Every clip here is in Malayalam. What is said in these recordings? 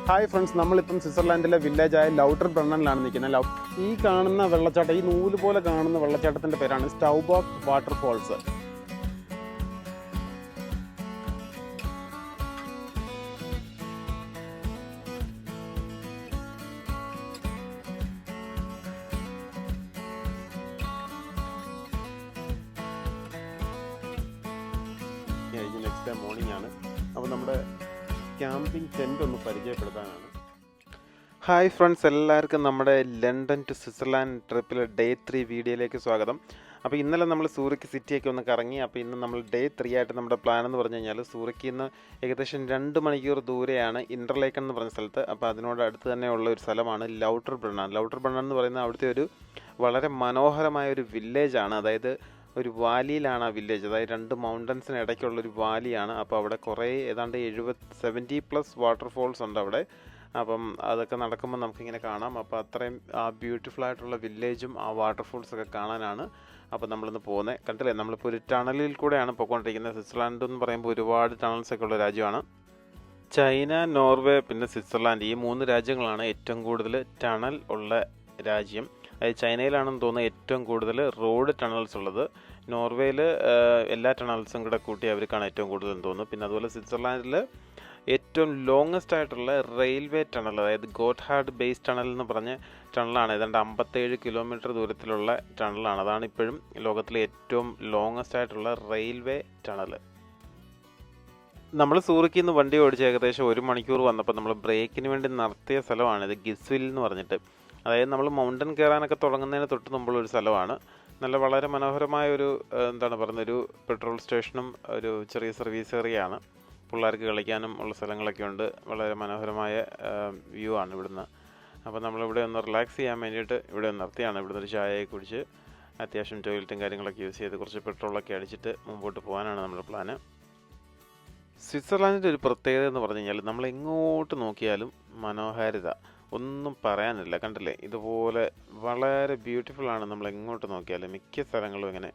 ഹായ് ഫ്രണ്ട്സ്, നമ്മളിപ്പം സ്വിറ്റ്സർലാൻഡിലെ വില്ലേജായ ലൗട്ടർബ്രണ്ണനിലാണ് നിൽക്കുന്നത്. ഈ കാണുന്ന വെള്ളച്ചാട്ടം, ഈ നൂല് പോലെ കാണുന്ന വെള്ളച്ചാട്ടത്തിൻ്റെ പേരാണ് സ്റ്റൗബോക്ക് വാട്ടർഫോൾസ്. നെക്സ്റ്റ് ഡേ മോർണിംഗ് ആണ്. അപ്പോൾ നമ്മുടെ ക്യാമ്പിംഗ് ടെൻ്റ് ഒന്ന് പരിചയപ്പെടുത്താനാണ്. ഹായ് ഫ്രണ്ട്സ്, എല്ലാവർക്കും നമ്മുടെ ലണ്ടൻ ടു സ്വിറ്റ്സർലാൻഡ് ട്രിപ്പിലെ ഡേ 3 വീഡിയോയിലേക്ക് സ്വാഗതം. അപ്പോൾ ഇന്നലെ നമ്മൾ സൂറിക്ക് സിറ്റിയൊക്കെ ഒന്ന് കറങ്ങി. അപ്പോൾ ഇന്ന് നമ്മൾ ഡേ 3 ആയിട്ട് നമ്മുടെ പ്ലാൻ എന്ന് പറഞ്ഞു കഴിഞ്ഞാൽ സൂറിക്ക് ഇന്ന് ഏകദേശം 2 മണിക്കൂർ ദൂരെയാണ് ഇൻ്റർലേക്കൺ എന്ന് പറഞ്ഞ സ്ഥലത്ത്. അപ്പോൾ അതിനോട് അടുത്ത് തന്നെയുള്ള ഒരു സ്ഥലമാണ് ലൗട്ടർബ്രണ്ണൻ. ലൗട്ടർബ്രണ്ണൻ എന്ന് പറയുന്ന അവിടുത്തെ ഒരു വളരെ മനോഹരമായ ഒരു വില്ലേജാണ്. അതായത് ഒരു വാലിയിലാണ് ആ വില്ലേജ്. അതായത് 2 മൗണ്ടൻസിന് ഇടയ്ക്കുള്ളൊരു വാലിയാണ്. അപ്പോൾ അവിടെ കുറേ ഏതാണ്ട് 70+ വാട്ടർഫോൾസ് ഉണ്ട് അവിടെ. അപ്പം അതൊക്കെ നടക്കുമ്പോൾ നമുക്കിങ്ങനെ കാണാം. അപ്പോൾ അത്രയും ആ ബ്യൂട്ടിഫുൾ ആയിട്ടുള്ള വില്ലേജും ആ വാട്ടർഫോൾസൊക്കെ കാണാനാണ് അപ്പോൾ നമ്മളിന്ന് പോകുന്നത്. കണ്ടില്ലേ, നമ്മളിപ്പോൾ ഒരു ടണലിൽ കൂടെയാണ് പോയിക്കൊണ്ടിരിക്കുന്നത്. സ്വിറ്റ്സർലാൻഡ് എന്ന് പറയുമ്പോൾ ഒരുപാട് ടണൽസൊക്കെ ഉള്ള രാജ്യമാണ്. ചൈന, നോർവേ, പിന്നെ സ്വിറ്റ്സർലാൻഡ്, ഈ 3 രാജ്യങ്ങളാണ് ഏറ്റവും കൂടുതൽ ടണൽ ഉള്ള രാജ്യം. അതായത് ചൈനയിലാണെന്ന് തോന്നുന്നത് ഏറ്റവും കൂടുതൽ റോഡ് ടണൽസ് ഉള്ളത്. നോർവേയിൽ എല്ലാ ടണൽസും കൂടെ കൂട്ടി അവർക്കാണ് ഏറ്റവും കൂടുതലെന്ന് തോന്നുന്നു. പിന്നെ അതുപോലെ സ്വിറ്റ്സർലാൻഡിൽ ഏറ്റവും ലോങ്ങസ്റ്റ് ആയിട്ടുള്ള റെയിൽവേ ടണൽ, അതായത് ഗോട്ട്ഹാർഡ് ബേസ് ടണൽ എന്ന് പറഞ്ഞ ടണലാണ്. ഏതാണ്ട് 57 കിലോമീറ്റർ ദൂരത്തിലുള്ള ടണലാണ്. അതാണ് ഇപ്പോഴും ലോകത്തിലെ ഏറ്റവും ലോങ്ങസ്റ്റ് ആയിട്ടുള്ള റെയിൽവേ ടണൽ. നമ്മൾ സൂറിക്കിൽ നിന്ന് വണ്ടി ഓടിച്ച് ഏകദേശം 1 മണിക്കൂർ വന്നപ്പോൾ നമ്മൾ ബ്രേക്കിന് വേണ്ടി നിർത്തിയ സ്ഥലമാണിത്, ഗിസ്വിൽ എന്ന് പറഞ്ഞിട്ട്. അതായത് നമ്മൾ മൗണ്ടൻ കയറാനൊക്കെ തുടങ്ങുന്നതിന് തൊട്ട് മുമ്പുള്ളൊരു സ്ഥലമാണ്. നല്ല വളരെ മനോഹരമായ ഒരു ഒരു പെട്രോൾ സ്റ്റേഷനും ഒരു ചെറിയ സർവീസ് ഏരിയയാണ്. പിള്ളേർക്ക് കളിക്കാനും ഉള്ള സ്ഥലങ്ങളൊക്കെ ഉണ്ട്. വളരെ മനോഹരമായ വ്യൂ ആണ് ഇവിടുന്ന്. അപ്പോൾ നമ്മളിവിടെ ഒന്ന് റിലാക്സ് ചെയ്യാൻ വേണ്ടിയിട്ട് ഇവിടെ നിർത്തിയാണ്. ഇവിടുന്ന് ഒരു ചായയൊക്കെ കുടിച്ച് അത്യാവശ്യം ടോയ്ലറ്റും കാര്യങ്ങളൊക്കെ യൂസ് ചെയ്ത് കുറച്ച് പെട്രോളൊക്കെ അടിച്ചിട്ട് മുമ്പോട്ട് പോകാനാണ് നമ്മുടെ പ്ലാന്. സ്വിറ്റ്സർലാൻഡിൻ്റെ ഒരു പ്രത്യേകത എന്ന് പറഞ്ഞു കഴിഞ്ഞാൽ നമ്മൾ എങ്ങോട്ട് നോക്കിയാലും മനോഹാരിത, ഒന്നും പറയാനില്ല. കണ്ടില്ലേ, ഇതുപോലെ വളരെ ബ്യൂട്ടിഫുള്ളാണ് നമ്മൾ എങ്ങോട്ട് നോക്കിയാലും. മിക്ക സ്ഥലങ്ങളും ഇങ്ങനെ.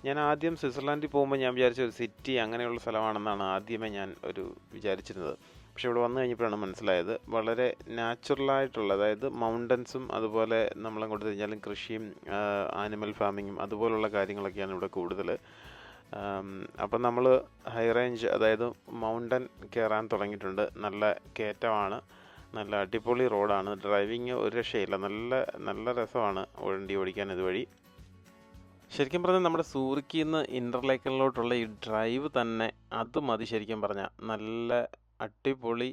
ഞാൻ ആദ്യം സ്വിറ്റ്സർലാൻഡിൽ പോകുമ്പോൾ ഞാൻ വിചാരിച്ച ഒരു സിറ്റി അങ്ങനെയുള്ള സ്ഥലമാണെന്നാണ് ആദ്യമേ ഞാൻ വിചാരിച്ചിരുന്നത്. പക്ഷെ ഇവിടെ വന്നു കഴിഞ്ഞപ്പോഴാണ് മനസ്സിലായത് വളരെ നാച്ചുറലായിട്ടുള്ള, അതായത് മൗണ്ടൻസും അതുപോലെ നമ്മളങ്ങോട്ട് തിരിഞ്ഞാലും കൃഷിയും ആനിമൽ ഫാമിങ്ങും അതുപോലുള്ള കാര്യങ്ങളൊക്കെയാണ് ഇവിടെ കൂടുതൽ. അപ്പം നമ്മൾ ഹൈ റേഞ്ച്, അതായത് മൗണ്ടൻ കയറാൻ തുടങ്ങിയിട്ടുണ്ട്. നല്ല കയറ്റമാണ്, നല്ല അടിപൊളി റോഡാണ്. ഡ്രൈവിങ് ഒരു രക്ഷയില്ല, നല്ല നല്ല രസമാണ് വണ്ടി ഓടിക്കാൻ ഇതുവഴി. ശരിക്കും പറഞ്ഞാൽ നമ്മുടെ സൂറിക്കിൽ നിന്ന് ഇൻ്റർലേക്കനിലോട്ടുള്ള ഈ ഡ്രൈവ് തന്നെ അത് മതി. ശരിക്കും പറഞ്ഞാൽ നല്ല അടിപൊളി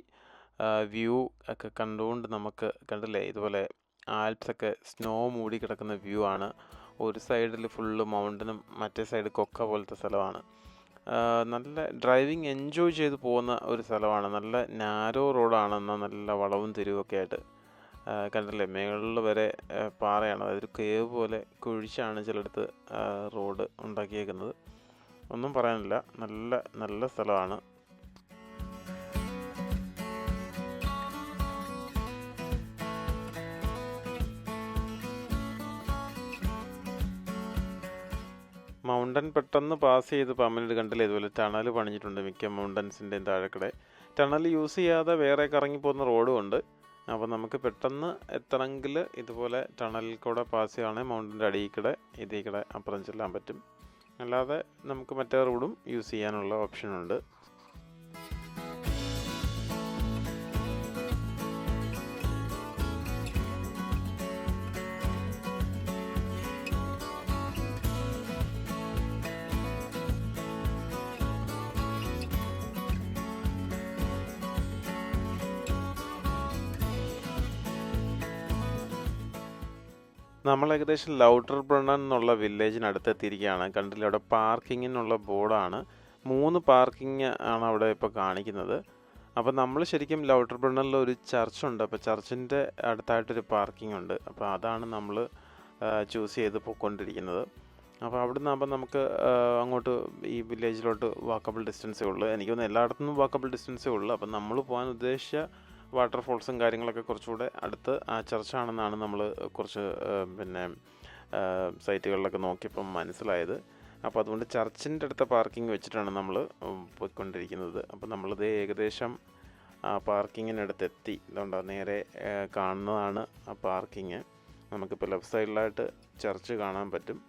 വ്യൂ ഒക്കെ കണ്ടുകൊണ്ട് നമുക്ക്, കണ്ടില്ലേ, ഇതുപോലെ ആൽപ്സൊക്കെ സ്നോ മൂടി കിടക്കുന്ന വ്യൂ ആണ്. ഒരു സൈഡിൽ ഫുള്ള് മൗണ്ടനും മറ്റേ സൈഡ് കൊക്ക പോലത്തെ സ്ഥലമാണ്. നല്ല ഡ്രൈവിങ് എൻജോയ് ചെയ്ത് പോകുന്ന ഒരു സ്ഥലമാണ്. നല്ല നാരോ റോഡാണ്, എന്നാൽ നല്ല വളവും തിരിവൊക്കെ ആയിട്ട്. കണ്ടില്ലേ, മേളിൽ വരെ പാറയാണ്. അതൊരു കേവ് പോലെ കുഴിച്ചാണ് ചിലയിടത്ത് റോഡ് ഉണ്ടാക്കിയേക്കുന്നത്. ഒന്നും പറയാനില്ല, നല്ല നല്ല സ്ഥലമാണ്. മൗണ്ടൻ പെട്ടെന്ന് പാസ് ചെയ്ത് പമ്മനോട് കണ്ടില്ലേ, ഇതുപോലെ ടണൽ പണിഞ്ഞിട്ടുണ്ട് മിക്ക മൗണ്ടൻസിൻ്റെയും താഴെക്കടെ. ടണൽ യൂസ് ചെയ്യാതെ വേറെ കറങ്ങി പോകുന്ന റോഡും ഉണ്ട്. അപ്പോൾ നമുക്ക് പെട്ടെന്ന് എത്തണമെങ്കിൽ ഇതുപോലെ ടണലിൽ കൂടെ പാസ് ചെയ്യുകയാണെങ്കിൽ മൗണ്ടൻ്റെ അടിയിൽ കൂടെ ഇതിൽ കൂടെ അപ്പുറം ചെല്ലാൻ പറ്റും. അല്ലാതെ നമുക്ക് മറ്റേ റോഡും യൂസ് ചെയ്യാനുള്ള ഓപ്ഷനുണ്ട്. നമ്മൾ ഏകദേശം ലൗട്ടർബ്രണ്ണൻ എന്നുള്ള വില്ലേജിനടുത്ത് എത്തിയിരിക്കുകയാണ്. കണ്ടില്ല, അവിടെ പാർക്കിങ്ങിനുള്ള ബോർഡാണ്. 3 പാർക്കിംഗ് ആണ് അവിടെ ഇപ്പോൾ കാണിക്കുന്നത്. അപ്പോൾ നമ്മൾ ശരിക്കും ലൗട്ടർബ്രണ്ണനിൽ ഒരു ചർച്ചുണ്ട്. അപ്പോൾ ചർച്ചിൻ്റെ അടുത്തായിട്ടൊരു പാർക്കിംഗ് ഉണ്ട്. അപ്പോൾ അതാണ് നമ്മൾ ചൂസ് ചെയ്ത് പോയിക്കൊണ്ടിരിക്കുന്നത്. അപ്പോൾ അവിടെ നിന്നാകുമ്പോൾ നമുക്ക് അങ്ങോട്ട് ഈ വില്ലേജിലോട്ട് വാക്കബിൾ ഡിസ്റ്റൻസേ ഉള്ളൂ. എനിക്കൊന്ന് എല്ലായിടത്തുനിന്നും വാക്കബിൾ ഡിസ്റ്റൻസേ ഉള്ളൂ. അപ്പം നമ്മൾ പോകാൻ ഉദ്ദേശിച്ച വാട്ടർഫോൾസും കാര്യങ്ങളൊക്കെ കുറച്ചുകൂടെ അടുത്ത് ആ ചർച്ചാണെന്നാണ് നമ്മൾ കുറച്ച് സൈറ്റുകളിലൊക്കെ നോക്കിയപ്പം മനസ്സിലായത്. അപ്പോൾ അതുകൊണ്ട് ചർച്ചിൻ്റെ അടുത്ത പാർക്കിംഗ് വെച്ചിട്ടാണ് നമ്മൾ പോയിക്കൊണ്ടിരിക്കുന്നത്. അപ്പോൾ നമ്മളിത് ഏകദേശം ആ പാർക്കിങ്ങിനടുത്തെത്തി. ഇതുണ്ടോ നേരെ കാണുന്നതാണ് ആ പാർക്കിങ്. നമുക്കിപ്പോൾ ലെഫ്റ്റ് സൈഡിലായിട്ട് ചർച്ച് കാണാൻ പറ്റും.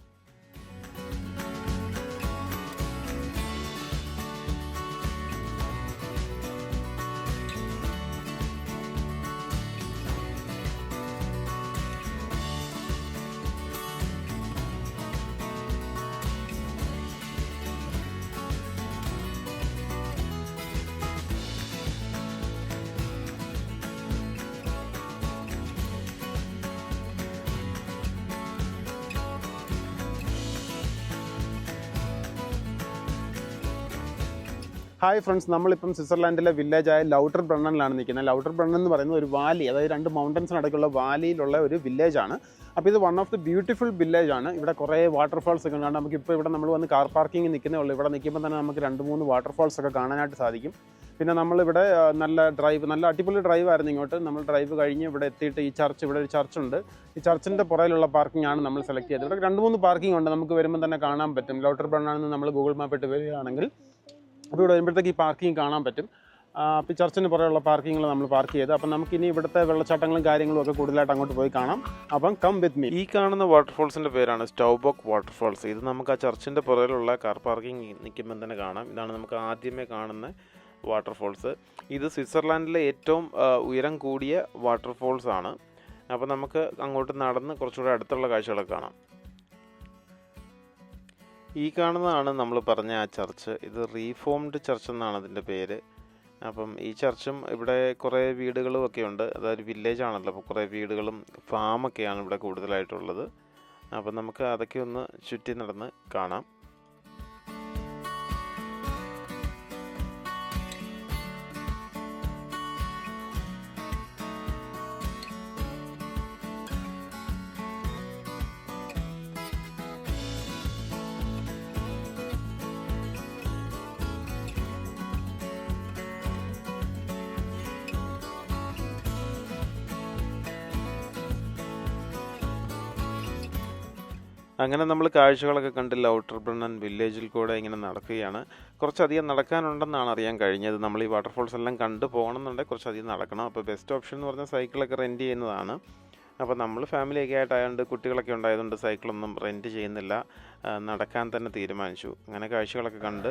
ഹായ് ഫ്രണ്ട്സ്, നമ്മളിപ്പം സ്വിറ്റ്സർലാൻഡിലെ വില്ലേജായ ലൗട്ടർബ്രണ്ണനിലാണ് നിൽക്കുന്നത്. ലൗട്ടർബ്രണ്ണൻ എന്ന് പറയുന്നത് ഒരു വാലി, അതായത് 2 മൗണ്ടൻസിനടക്കുള്ള വാലിയിലുള്ള ഒരു വില്ലേജാണ്. അപ്പോൾ ഇത് വൺ ഓഫ് ദി ബ്യൂട്ടിഫുൾ വില്ലേജാണ്. ഇവിടെ കുറേ വാട്ടർഫാൾസ് ഒക്കെ ഉണ്ട്. നമുക്കിപ്പോൾ ഇവിടെ നമ്മൾ വന്ന് കാർ പാർക്കിംഗ് നിൽക്കുന്നേ ഉള്ളൂ. ഇവിടെ നിൽക്കുമ്പോൾ തന്നെ നമുക്ക് 2-3 വാട്ടർഫാൾസ് ഒക്കെ കാണാനായിട്ട് സാധിക്കും. പിന്നെ നമ്മളിവിടെ നല്ല അടിപൊളി ഡ്രൈവായിരുന്നു ഇങ്ങോട്ട്. നമ്മൾ ഡ്രൈവ് കഴിഞ്ഞ് ഇവിടെ എത്തിയിട്ട് ഇവിടെ ഒരു ചർച്ചുണ്ട്. ഈ ചർച്ചിൻ്റെ പുറയിലുള്ള പാർക്കിംഗ് ആണ് നമ്മൾ സെലക്ട് ചെയ്തത്. ഇവിടെ 2-3 പാർക്കിംഗ് ഉണ്ട്, നമുക്ക് വരുമ്പോൾ തന്നെ കാണാൻ പറ്റും. ലൗട്ടർബ്രണ്ണനിൽ നമ്മൾ ഗൂഗിൾ മാപ്പ് ഇട്ട് വരികയാണെങ്കിൽ അപ്പോൾ ഇവിടെ വരുമ്പോഴത്തേക്ക് ഈ പാർക്കിംഗ് കാണാൻ പറ്റും. അപ്പോൾ ഈ ചർച്ചിന് പുറയുള്ള പാർക്കിങ്ങിൽ നമ്മൾ പാർക്ക് ചെയ്ത്, അപ്പം നമുക്കിനി ഇവിടുത്തെ വെള്ളച്ചാട്ടങ്ങളും കാര്യങ്ങളും ഒക്കെ കൂടുതലായിട്ട് അങ്ങോട്ട് പോയി കാണാം. അപ്പം കം വിത്ത് മീ. ഈ കാണുന്ന വാട്ടർഫോൾസിൻ്റെ പേരാണ് സ്റ്റൗബോക്ക് വാട്ടർഫോൾസ്. ഇത് നമുക്ക് ആ ചർച്ചിൻ്റെ പുറയിലുള്ള കാർ പാർക്കിംഗ് നിൽക്കുമ്പോൾ തന്നെ കാണാം. ഇതാണ് നമുക്ക് ആദ്യമേ കാണുന്ന വാട്ടർഫോൾസ്. ഇത് സ്വിറ്റ്സർലാൻഡിലെ ഏറ്റവും ഉയരം കൂടിയ വാട്ടർഫോൾസ് ആണ്. അപ്പോൾ നമുക്ക് അങ്ങോട്ട് നടന്ന് കുറച്ചുകൂടെ അടുത്തുള്ള കാഴ്ചകളൊക്കെ കാണാം. ഈ കാണുന്നതാണ് നമ്മൾ പറഞ്ഞ ആ ചർച്ച്. ഇത് റീഫോംഡ് ചർച്ച് എന്നാണ് അതിൻ്റെ പേര്. അപ്പം ഈ ചർച്ചും ഇവിടെ കുറേ വീടുകളും ഒക്കെ ഉണ്ട്. അതൊരു വില്ലേജ് ആണല്ലോ, അപ്പോൾ കുറേ വീടുകളും ഫാമൊക്കെയാണ് ഇവിടെ കൂടുതലായിട്ടുള്ളത്. അപ്പം നമുക്ക് അതൊക്കെ ഒന്ന് ചുറ്റി നടന്ന് കാണാം. അങ്ങനെ നമ്മൾ കാഴ്ചകളൊക്കെ കണ്ട് ലൗട്ടർബ്രണ്ണൻ വില്ലേജിൽ കൂടെ ഇങ്ങനെ നടക്കുകയാണ്. കുറച്ചധികം നടക്കാനുണ്ടെന്നാണ് അറിയാൻ കഴിഞ്ഞത്. നമ്മൾ ഈ വാട്ടർഫോൾസ് എല്ലാം കണ്ടു പോകണമെന്നുണ്ടെങ്കിൽ കുറച്ചധികം നടക്കണം. അപ്പോൾ ബെസ്റ്റ് ഓപ്ഷൻ എന്ന് പറഞ്ഞാൽ സൈക്കിളൊക്കെ റെൻറ്റ് ചെയ്യുന്നതാണ്. അപ്പോൾ നമ്മൾ ഫാമിലിയൊക്കെ ആയിട്ടായതുകൊണ്ട് കുട്ടികളൊക്കെ ഉണ്ടായതുകൊണ്ട് സൈക്കിളൊന്നും റെൻറ്റ് ചെയ്യുന്നില്ല, നടക്കാൻ തന്നെ തീരുമാനിച്ചു. അങ്ങനെ കാഴ്ചകളൊക്കെ കണ്ട്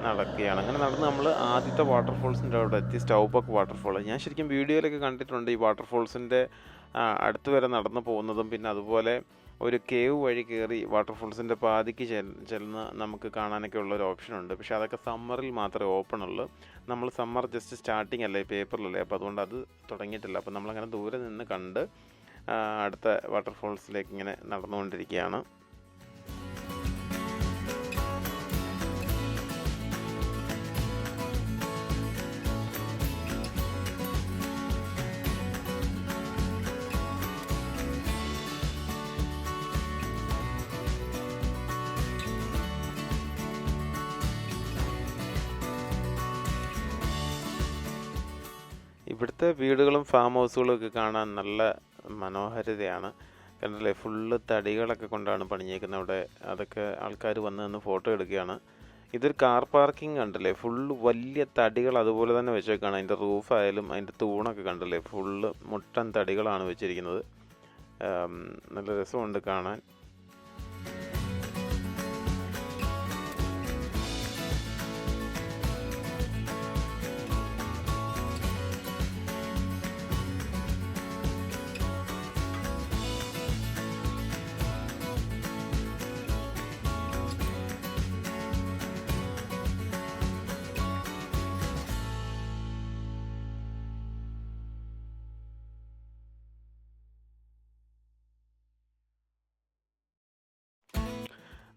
നടക്കുകയാണ്. അങ്ങനെ നടന്ന് നമ്മൾ ആദ്യത്തെ വാട്ടർഫോൾസിൻ്റെ അവിടെ എത്തി, സ്റ്റൗബോക്ക് വാട്ടർഫോൾ. ഞാൻ ശരിക്കും വീഡിയോയിലൊക്കെ കണ്ടിട്ടുണ്ട് ഈ വാട്ടർഫോൾസിൻ്റെ അടുത്ത് വരെ നടന്നു പോകുന്നതും. പിന്നെ അതുപോലെ ഒരു കേവ് വഴി കയറി വാട്ടർഫോൾസിൻ്റെ പാതിക്ക് ചെല്ലുന്ന നമുക്ക് കാണാനൊക്കെ ഉള്ളൊരു ഓപ്ഷനുണ്ട്. പക്ഷേ അതൊക്കെ സമ്മറിൽ മാത്രമേ ഓപ്പൺ ഉള്ളൂ. നമ്മൾ സമ്മർ ജസ്റ്റ് സ്റ്റാർട്ടിങ് അല്ലേ, പേപ്പറിലല്ലേ, അപ്പോൾ അതുകൊണ്ട് അത് തുടങ്ങിയിട്ടില്ല. അപ്പോൾ നമ്മളങ്ങനെ ദൂരെ നിന്ന് കണ്ട് അടുത്ത വാട്ടർഫോൾസിലേക്ക് ഇങ്ങനെ നടന്നുകൊണ്ടിരിക്കുകയാണ്. ഇവിടുത്തെ വീടുകളും ഫാം ഹൗസുകളും ഒക്കെ കാണാൻ നല്ല മനോഹാരിതയാണ്. കണ്ടില്ലേ, ഫുള്ള് തടികളൊക്കെ കൊണ്ടാണ് പണിഞ്ഞേക്കുന്നത് അവിടെ. അതൊക്കെ ആൾക്കാർ വന്ന് ഫോട്ടോ എടുക്കുകയാണ്. ഇതൊരു കാർ പാർക്കിംഗ് കണ്ടില്ലേ, ഫുള്ള് വലിയ തടികൾ അതുപോലെ തന്നെ വെച്ചേക്കാണ്. അതിൻ്റെ റൂഫായാലും അതിൻ്റെ തൂണൊക്കെ കണ്ടില്ലേ, ഫുള്ള് മുട്ടൻ തടികളാണ് വെച്ചിരിക്കുന്നത്. നല്ല രസമുണ്ട് കാണാൻ.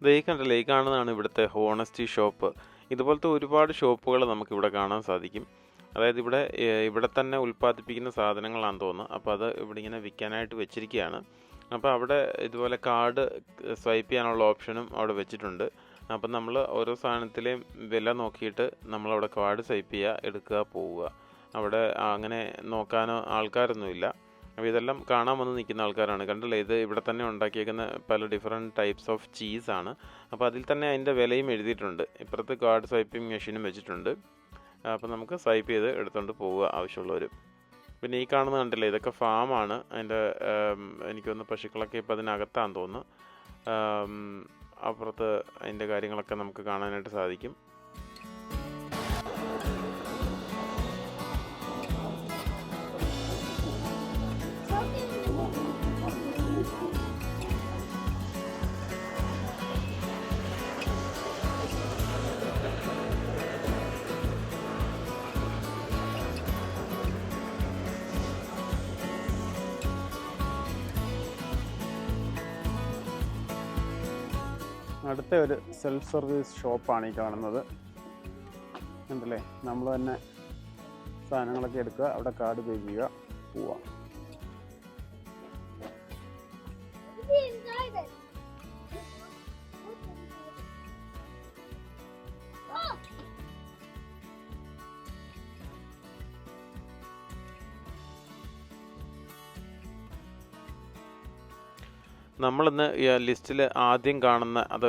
ഈ കണ്ടല്ലേ, ഈ കാണുന്നതാണ് ഇവിടുത്തെ ഹോണസ്റ്റി ഷോപ്പ്. ഇതുപോലത്തെ ഒരുപാട് ഷോപ്പുകൾ നമുക്കിവിടെ കാണാൻ സാധിക്കും. അതായത് ഇവിടെ തന്നെ ഉൽപ്പാദിപ്പിക്കുന്ന സാധനങ്ങളാണെന്ന് തോന്നുന്നു. അപ്പോൾ അത് ഇവിടെ ഇങ്ങനെ വിൽക്കാനായിട്ട് വെച്ചിരിക്കുകയാണ്. അപ്പോൾ അവിടെ ഇതുപോലെ കാർഡ് സ്വൈപ്പ് ചെയ്യാനുള്ള ഓപ്ഷനും അവിടെ വെച്ചിട്ടുണ്ട്. അപ്പം നമ്മൾ ഓരോ സാധനത്തിലെയും വില നോക്കിയിട്ട് നമ്മളവിടെ കാർഡ് സ്വൈപ്പ് ചെയ്യുക, എടുക്കുക, പോവുക. അവിടെ അങ്ങനെ നോക്കാനോ ആൾക്കാരൊന്നുമില്ല. അപ്പോൾ ഇതെല്ലാം കാണാൻ വന്ന് നിൽക്കുന്ന ആൾക്കാരാണ്. കണ്ടില്ലേ, ഇത് ഇവിടെ തന്നെ ഉണ്ടാക്കിയേക്കുന്ന പല ഡിഫറെൻറ്റ് ടൈപ്സ് ഓഫ് ചീസാണ്. അപ്പോൾ അതിൽ തന്നെ അതിൻ്റെ വിലയും എഴുതിയിട്ടുണ്ട്. ഇപ്പുറത്ത് കാർഡ് സ്വൈപ്പിംഗ് മെഷീനും വെച്ചിട്ടുണ്ട്. അപ്പോൾ നമുക്ക് സ്വൈപ്പ് ചെയ്ത് എടുത്തുകൊണ്ട് പോവുക ആവശ്യമുള്ളവർ. പിന്നെ ഈ കാണുന്നത് കണ്ടില്ലേ, ഇതൊക്കെ ഫാമാണ്. അതിൻ്റെ എനിക്കൊന്ന് പശുക്കളൊക്കെ ഇപ്പോൾ അതിനകത്താന്ന് തോന്നുന്നു. അപ്പുറത്ത് അതിൻ്റെ കാര്യങ്ങളൊക്കെ നമുക്ക് കാണാനായിട്ട് സാധിക്കും. അടുത്ത ഒരു സെൽഫ് സർവീസ് ഷോപ്പാണ് ഈ കാണുന്നത്. ഉണ്ടല്ലേ, നമ്മൾ തന്നെ സാധനങ്ങളൊക്കെ എടുക്കുക, അവിടെ കാർഡ് പേ ചെയ്യുക, പോവാം. നമ്മളിന്ന് ഈ ലിസ്റ്റിൽ ആദ്യം കാണുന്ന അത്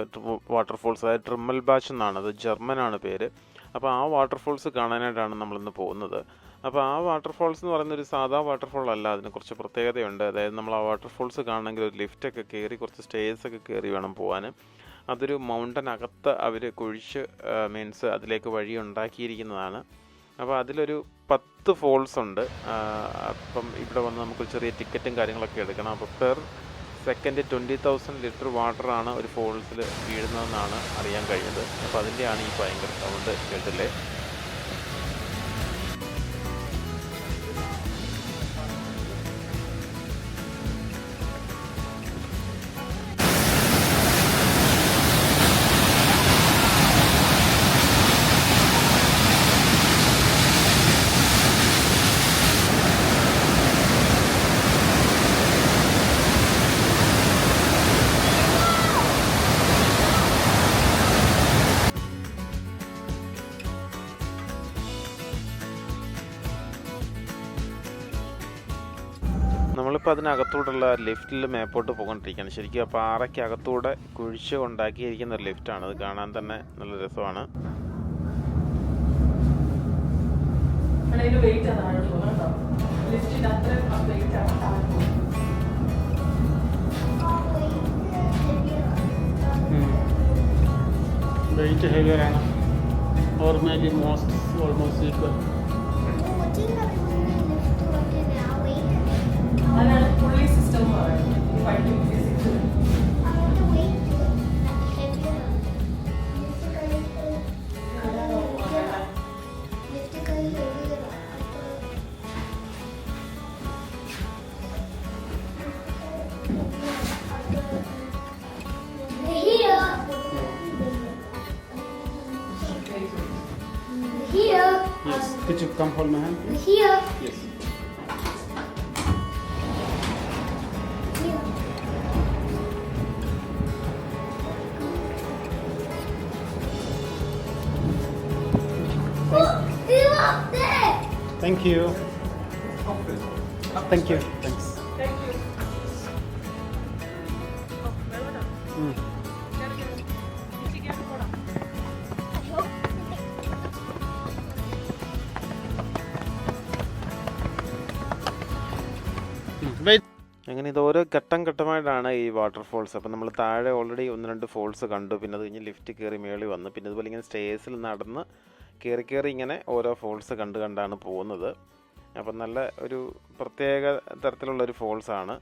വാട്ടർഫോൾസ്, അതായത് ട്രിമ്മൽ ബാച്ച് എന്നാണ്, അത് ജർമ്മനാണ് പേര്. അപ്പോൾ ആ വാട്ടർഫോൾസ് കാണാനായിട്ടാണ് നമ്മളിന്ന് പോകുന്നത്. അപ്പോൾ ആ വാട്ടർഫോൾസ് എന്ന് പറയുന്ന ഒരു സാധാ വാട്ടർഫോൾ അല്ല, അതിന് കുറച്ച് പ്രത്യേകതയുണ്ട്. അതായത് നമ്മൾ ആ വാട്ടർഫോൾസ് കാണണമെങ്കിൽ ഒരു ലിഫ്റ്റൊക്കെ കയറി കുറച്ച് സ്റ്റേഴ്സൊക്കെ കയറി വേണം പോകാൻ. അതൊരു മൗണ്ടനകത്ത് അവർ കുഴിച്ച് മീൻസ് അതിലേക്ക് വഴി ഉണ്ടാക്കിയിരിക്കുന്നതാണ്. അപ്പോൾ അതിലൊരു 10 ഫോൾസ് ഉണ്ട്. അപ്പം ഇവിടെ വന്ന് നമുക്ക് ചെറിയ ടിക്കറ്റും കാര്യങ്ങളൊക്കെ എടുക്കണം. അപ്പോൾ പെർ സെക്കൻഡ് 20,000 ലിറ്റർ വാട്ടറാണ് ഒരു ഫോൾസിൽ വീഴുന്നതെന്നാണ് അറിയാൻ കഴിഞ്ഞത്. അപ്പോൾ അതിൻ്റെയാണ് ഈ ഭയങ്കര സൗണ്ട് കേട്ടില്ലേ. നമ്മളിപ്പോൾ അതിനകത്തൂടെയുള്ള ലിഫ്റ്റിൽ മേപ്പോട്ട് പോകൊണ്ടിരിക്കുകയാണ്. ശരിക്കും ആ പാറയ്ക്ക് അകത്തൂടെ കുഴിച്ച് ഉണ്ടാക്കിയിരിക്കുന്ന ഒരു ലിഫ്റ്റാണ്. അത് കാണാൻ തന്നെ നല്ല രസമാണ്. വെയിറ്റ് ഹെവിയറാണ്. Or may be almost equal. അതാണ് പുള്ളി സിസ്റ്റം എന്ന് പറയുന്നത്. Yes. Could you come hold my hand, please? Here. Yes. Thank you. Thank you. Thanks. Thank you. അങ്ങനെ ഇത് ഓരോ ഘട്ടം ഘട്ടമായിട്ടാണ് ഈ വാട്ടർഫോൾസ്. അപ്പം നമ്മൾ താഴെ ഓൾറെഡി 1-2 ഫോൾസ് കണ്ടു. പിന്നെ അത് കഴിഞ്ഞ് ലിഫ്റ്റ് കയറി മേളി വന്നു. പിന്നെ ഇതുപോലെ ഇങ്ങനെ സ്റ്റേഴ്സിൽ നടന്ന് കയറി ഇങ്ങനെ ഓരോ ഫോൾസ് കണ്ടാണ് പോകുന്നത്. അപ്പം നല്ല ഒരു പ്രത്യേക തരത്തിലുള്ളൊരു ഫോൾസാണ്.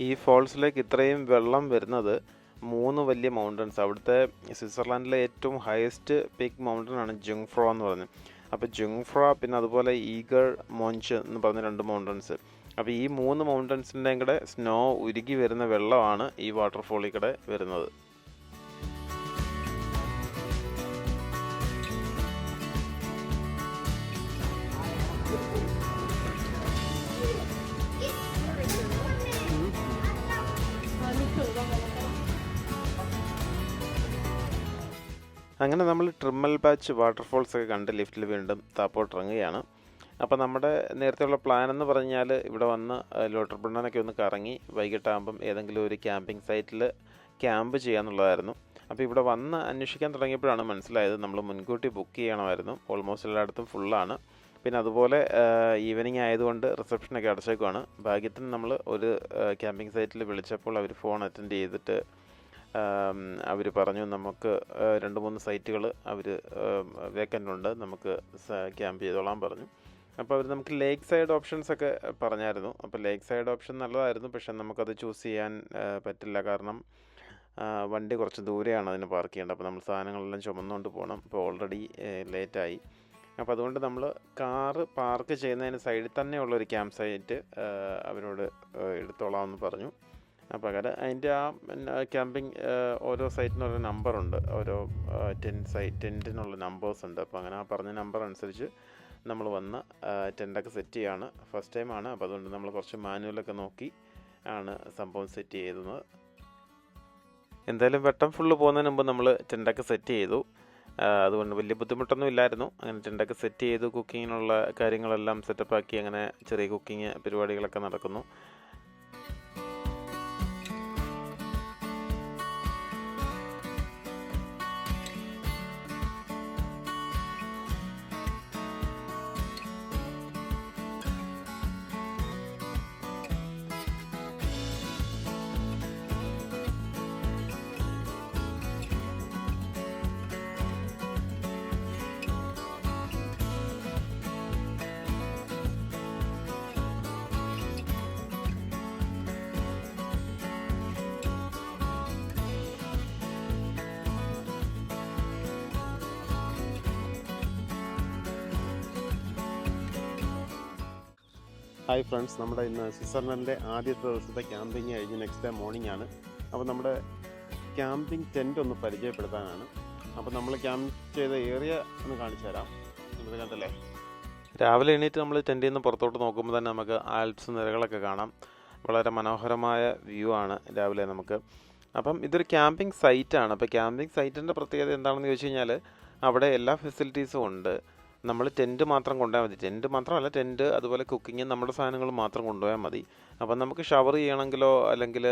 ഈ ഫോൾസിലേക്ക് ഇത്രയും വെള്ളം വരുന്നത് 3 വലിയ മൗണ്ടൻസ്. അവിടുത്തെ സ്വിറ്റ്സർലാൻഡിലെ ഏറ്റവും ഹയസ്റ്റ് പീക്ക് മൗണ്ടൻ ആണ് ജുങ്ഫ്രോ എന്ന് പറഞ്ഞത്. അപ്പോൾ ജുങ്ഫ്രോ, പിന്നെ അതുപോലെ ഈഗർ മോഞ്ച് എന്ന് പറഞ്ഞ 2 മൗണ്ടൻസ്. അപ്പോൾ ഈ 3 മൗണ്ടൻസിൻ്റെയും കൂടെ സ്നോ ഉരുകി വരുന്ന വെള്ളമാണ് ഈ വാട്ടർഫോളിൽ കൂടെ വരുന്നത്. അങ്ങനെ നമ്മൾ ട്രിമ്മൽ ബാച്ച് വാട്ടർഫോൾസ് ഒക്കെ കണ്ട് ലിഫ്റ്റിൽ വീണ്ടും താപ്പോട്ട് ഇറങ്ങുകയാണ്. അപ്പോൾ നമ്മുടെ നേരത്തെയുള്ള പ്ലാൻ എന്ന് പറഞ്ഞാൽ ഇവിടെ വന്ന് ലോട്ടർബണ്ണനൊക്കെ ഒന്ന് കറങ്ങി വൈകിട്ടാകുമ്പം ഏതെങ്കിലും ഒരു ക്യാമ്പിംഗ് സൈറ്റിൽ ക്യാമ്പ് ചെയ്യാന്നുള്ളതായിരുന്നു. അപ്പോൾ ഇവിടെ വന്ന് അന്വേഷിക്കാൻ തുടങ്ങിയപ്പോഴാണ് മനസ്സിലായത് നമ്മൾ മുൻകൂട്ടി ബുക്ക് ചെയ്യണമായിരുന്നു. ഓൾമോസ്റ്റ് എല്ലായിടത്തും ഫുള്ളാണ്. പിന്നെ അതുപോലെ ഈവനിങ് ആയതുകൊണ്ട് റിസപ്ഷനൊക്കെ അടച്ചേക്കുവാണ്. ഭാഗ്യത്തിന് നമ്മൾ ഒരു ക്യാമ്പിംഗ് സൈറ്റിൽ വിളിച്ചപ്പോൾ അവർ ഫോൺ അറ്റൻഡ് ചെയ്തിട്ട് അവർ പറഞ്ഞു നമുക്ക് 2-3 സൈറ്റുകൾ അവർ വേക്കൻ്റ് ഉണ്ട്, നമുക്ക് ക്യാമ്പ് ചെയ്തോളാൻ പറഞ്ഞു. അപ്പോൾ അവർ നമുക്ക് ലേക്ക് സൈഡ് ഓപ്ഷൻസ് ഒക്കെ പറഞ്ഞായിരുന്നു. അപ്പോൾ ലേക്ക് സൈഡ് ഓപ്ഷൻ നല്ലതായിരുന്നു, പക്ഷേ നമുക്കത് ചൂസ് ചെയ്യാൻ പറ്റില്ല. കാരണം വണ്ടി കുറച്ച് ദൂരെയാണ് അതിന് പാർക്ക് ചെയ്യേണ്ടത്. അപ്പോൾ നമ്മൾ സാധനങ്ങളെല്ലാം ചുമന്നുകൊണ്ട് പോകണം. അപ്പോൾ ഓൾറെഡി ലേറ്റായി. അപ്പോൾ അതുകൊണ്ട് നമ്മൾ കാറ് പാർക്ക് ചെയ്യുന്നതിന് സൈഡിൽ തന്നെയുള്ളൊരു ക്യാമ്പ് സൈറ്റ് അവരോട് എടുത്തോളാമെന്ന് പറഞ്ഞു. അപ്പോൾ അങ്ങനെ അതിൻ്റെ ആ ക്യാമ്പിംഗ് ഓരോ സൈറ്റിനും ഓരോ നമ്പറുണ്ട്, ഓരോ ടെൻറ്റിനുള്ള നമ്പേഴ്സ് ഉണ്ട്. അപ്പോൾ അങ്ങനെ ആ പറഞ്ഞ നമ്പർ അനുസരിച്ച് നമ്മൾ വന്ന് ടെൻറ്റൊക്കെ സെറ്റ് ചെയ്യുകയാണ്. ഫസ്റ്റ് ടൈമാണ്. അപ്പോൾ അതുകൊണ്ട് നമ്മൾ കുറച്ച് മാനുവലൊക്കെ നോക്കി ആണ് സംഭവം സെറ്റ് ചെയ്തത്. എന്തായാലും വെട്ടം ഫുള്ള് പോകുന്നതിന് മുമ്പ് നമ്മൾ ടെൻറ്റൊക്കെ സെറ്റ് ചെയ്തു. അതുകൊണ്ട് വലിയ ബുദ്ധിമുട്ടൊന്നും ഇല്ലായിരുന്നു. അങ്ങനെ ടെൻറ്റൊക്കെ സെറ്റ് ചെയ്തു. കുക്കിങ്ങിനുള്ള കാര്യങ്ങളെല്ലാം സെറ്റപ്പാക്കി അങ്ങനെ ചെറിയ കുക്കിങ് പരിപാടികളൊക്കെ നടക്കുന്നു. ഹായ് ഫ്രണ്ട്സ്, നമ്മുടെ ഇന്ന് സ്വിറ്റ്സർലൻഡിലെ ആദ്യത്തെ ദിവസത്തെ ക്യാമ്പിങ് കഴിഞ്ഞ് നെക്സ്റ്റ് ഡേ മോർണിംഗ് ആണ്. അപ്പോൾ നമ്മുടെ ക്യാമ്പിംഗ് ടെൻറ്റ് ഒന്ന് പരിചയപ്പെടുത്താനാണ്. അപ്പോൾ നമ്മൾ ക്യാമ്പ് ചെയ്ത ഏരിയ ഒന്ന് കാണിച്ചു തരാം. ഇത് കണ്ടല്ലേ, രാവിലെ എണീറ്റ് നമ്മൾ ടെൻറ്റിൽ നിന്ന് പുറത്തോട്ട് നോക്കുമ്പോൾ തന്നെ നമുക്ക് ആൽപ്സ് നിരകളൊക്കെ കാണാം. വളരെ മനോഹരമായ വ്യൂ ആണ് രാവിലെ നമുക്ക്. അപ്പം ഇതൊരു ക്യാമ്പിംഗ് സൈറ്റാണ്. അപ്പോൾ ക്യാമ്പിംഗ് സൈറ്റിൻ്റെ പ്രത്യേകത എന്താണെന്ന് ചോദിച്ചു കഴിഞ്ഞാൽ അവിടെ എല്ലാ ഫെസിലിറ്റീസും ഉണ്ട്. നമ്മൾ ടെൻറ്റ് മാത്രം കൊണ്ടുപോയാൽ മതി. ടെൻറ്റ് മാത്രമല്ല, ടെൻറ്റ് അതുപോലെ കുക്കിങ് നമ്മുടെ സാധനങ്ങൾ മാത്രം കൊണ്ടുപോയാൽ മതി. അപ്പം നമുക്ക് ഷവർ ചെയ്യണമെങ്കിലോ അല്ലെങ്കിൽ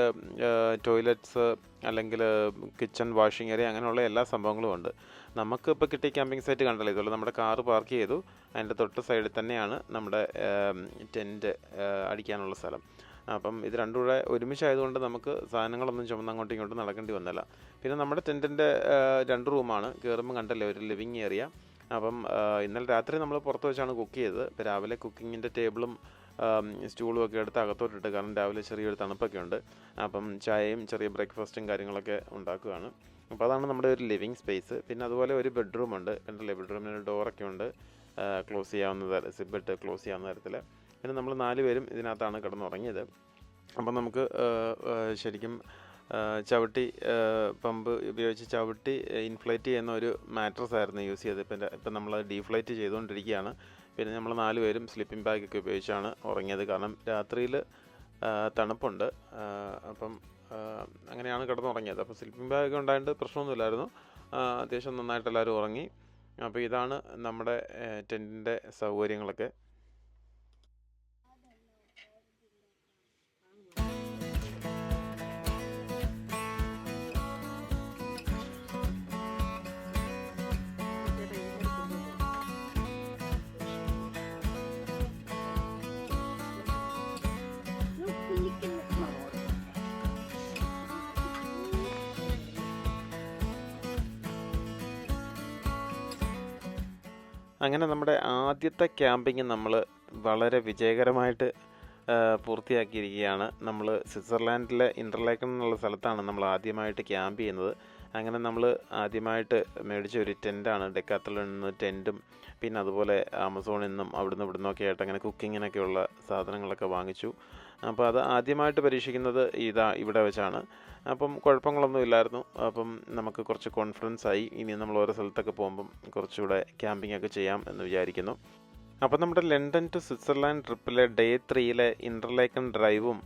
ടോയ്ലറ്റ്സ് അല്ലെങ്കിൽ കിച്ചൺ വാഷിംഗ് ഏരിയ അങ്ങനെയുള്ള എല്ലാ സംഭവങ്ങളും ഉണ്ട്. നമുക്ക് ഇപ്പോൾ കിട്ടിയ ക്യാമ്പിംഗ് സൈറ്റ് കണ്ടല്ലോ, ഇതുപോലെ നമ്മുടെ കാറ് പാർക്ക് ചെയ്തു. അതിൻ്റെ തൊട്ട് സൈഡിൽ തന്നെയാണ് നമ്മുടെ ടെൻറ്റ് അടിക്കാനുള്ള സ്ഥലം. അപ്പം ഇത് രണ്ടും കൂടെ ഒരുമിച്ചായതുകൊണ്ട് നമുക്ക് സാധനങ്ങളൊന്നും ചുമന്ന് അങ്ങോട്ടും ഇങ്ങോട്ടും നടക്കേണ്ടി വന്നില്ല. പിന്നെ നമ്മുടെ ടെൻറ്റിൻ്റെ 2 റൂമാണ്. കയറുമ്പോൾ കണ്ടല്ലേ ഒരു ലിവിങ് ഏരിയ. അപ്പം ഇന്നലെ രാത്രി നമ്മൾ പുറത്ത് വെച്ചാണ് കുക്ക് ചെയ്തത്. ഇപ്പോൾ രാവിലെ കുക്കിങ്ങിൻ്റെ ടേബിളും സ്റ്റൂളും ഒക്കെ എടുത്ത് അകത്തോട്ടിട്ട്, കാരണം രാവിലെ ചെറിയൊരു തണുപ്പൊക്കെ ഉണ്ട്. അപ്പം ചായയും ചെറിയ ബ്രേക്ക്ഫാസ്റ്റും കാര്യങ്ങളൊക്കെ ഉണ്ടാക്കുകയാണ്. അപ്പോൾ അതാണ് നമ്മുടെ ഒരു ലിവിങ് സ്പേസ്. പിന്നെ അതുപോലെ ഒരു ബെഡ്റൂമുണ്ട്. കണ്ടല്ലേ, ബെഡ്റൂമിന് ഡോറൊക്കെ ഉണ്ട്, ക്ലോസ് ചെയ്യാവുന്ന സിബിട്ട് ക്ലോസ് ചെയ്യാവുന്ന തരത്തിൽ. പിന്നെ നമ്മൾ 4 പേരും ഇതിനകത്താണ് കിടന്നുറങ്ങിയത്. അപ്പം നമുക്ക് ശരിക്കും ചവിട്ടി പമ്പ് ഉപയോഗിച്ച് ചവിട്ടി ഇൻഫ്ലേറ്റ് ചെയ്യുന്ന ഒരു മാട്രസ് ആയിരുന്നു യൂസ് ചെയ്തത്. ഇപ്പം നമ്മൾ ഡീഫ്ലേറ്റ് ചെയ്തുകൊണ്ടിരിക്കുകയാണ്. പിന്നെ നമ്മൾ 4 പേരും സ്ലീപ്പിംഗ് ബാഗൊക്കെ ഉപയോഗിച്ചാണ് ഉറങ്ങിയത്. കാരണം രാത്രിയിൽ തണുപ്പുണ്ട്. അപ്പം അങ്ങനെയാണ് കിടന്നുറങ്ങിയത്. അപ്പോൾ സ്ലീപ്പിംഗ് ബാഗൊക്കെ ഉണ്ടായിട്ട് പ്രശ്നമൊന്നുമില്ലായിരുന്നു. അത്യാവശ്യം നന്നായിട്ട് എല്ലാവരും ഉറങ്ങി. അപ്പോൾ ഇതാണ് നമ്മുടെ ടെൻറ്റിൻ്റെ സൗകര്യങ്ങളൊക്കെ. അങ്ങനെ നമ്മുടെ ആദ്യത്തെ ക്യാമ്പിങ് നമ്മൾ വളരെ വിജയകരമായിട്ട് പൂർത്തിയാക്കിയിരിക്കുകയാണ്. നമ്മൾ സ്വിറ്റ്സർലാൻഡിലെ ഇൻ്റർലേക്കൺ എന്നുള്ള സ്ഥലത്താണ് നമ്മൾ ആദ്യമായിട്ട് ക്യാമ്പ് ചെയ്യുന്നത്. അങ്ങനെ നമ്മൾ ആദ്യമായിട്ട് മേടിച്ച ഒരു ടെൻറ്റാണ്. ഡെക്കാത്തലോണിൽ നിന്ന് ടെൻറ്റും പിന്നെ അതുപോലെ ആമസോണിൽ നിന്നും അവിടുന്ന് ഇവിടുന്നൊക്കെ ആയിട്ട് അങ്ങനെ കുക്കിങ്ങിനൊക്കെയുള്ള സാധനങ്ങളൊക്കെ വാങ്ങിച്ചു. അപ്പോൾ അത് ആദ്യമായിട്ട് പരീക്ഷിക്കുന്നത് ഇവിടെ വെച്ചാണ്. അപ്പം കുഴപ്പങ്ങളൊന്നും ഇല്ലായിരുന്നു. അപ്പം നമുക്ക് കുറച്ച് കോൺഫിഡൻസ് ആയി. ഇനി നമ്മൾ ഓരോ സ്ഥലത്തൊക്കെ പോകുമ്പം കുറച്ചുകൂടെ ക്യാമ്പിംഗ് ഒക്കെ ചെയ്യാം എന്ന് വിചാരിക്കുന്നു. അപ്പം നമ്മുടെ ലണ്ടൻ ടു സ്വിറ്റ്സർലാൻഡ് ട്രിപ്പിലെ ഡേ 3 ഇൻ്റർലേക്കൺ ഡ്രൈവും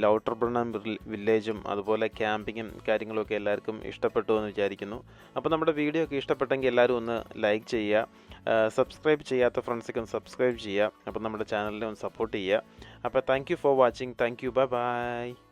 ലൗട്ടർബ്രണ്ണൻ വില്ലേജും അതുപോലെ ക്യാമ്പിങ്ങും കാര്യങ്ങളൊക്കെ എല്ലാവർക്കും ഇഷ്ടപ്പെട്ടു എന്ന് വിചാരിക്കുന്നു. അപ്പോൾ നമ്മുടെ വീഡിയോ ഒക്കെ ഇഷ്ടപ്പെട്ടെങ്കിൽ എല്ലാവരും ഒന്ന് ലൈക്ക് ചെയ്യുക, സബ്സ്ക്രൈബ് ചെയ്യാത്ത ഫ്രണ്ട്സൊക്കെ ഒന്ന് സബ്സ്ക്രൈബ് ചെയ്യുക. അപ്പോൾ നമ്മുടെ ചാനലിനെ ഒന്ന് സപ്പോർട്ട് ചെയ്യുക. അപ്പോൾ thank you for watching. Thank you. Bye bye.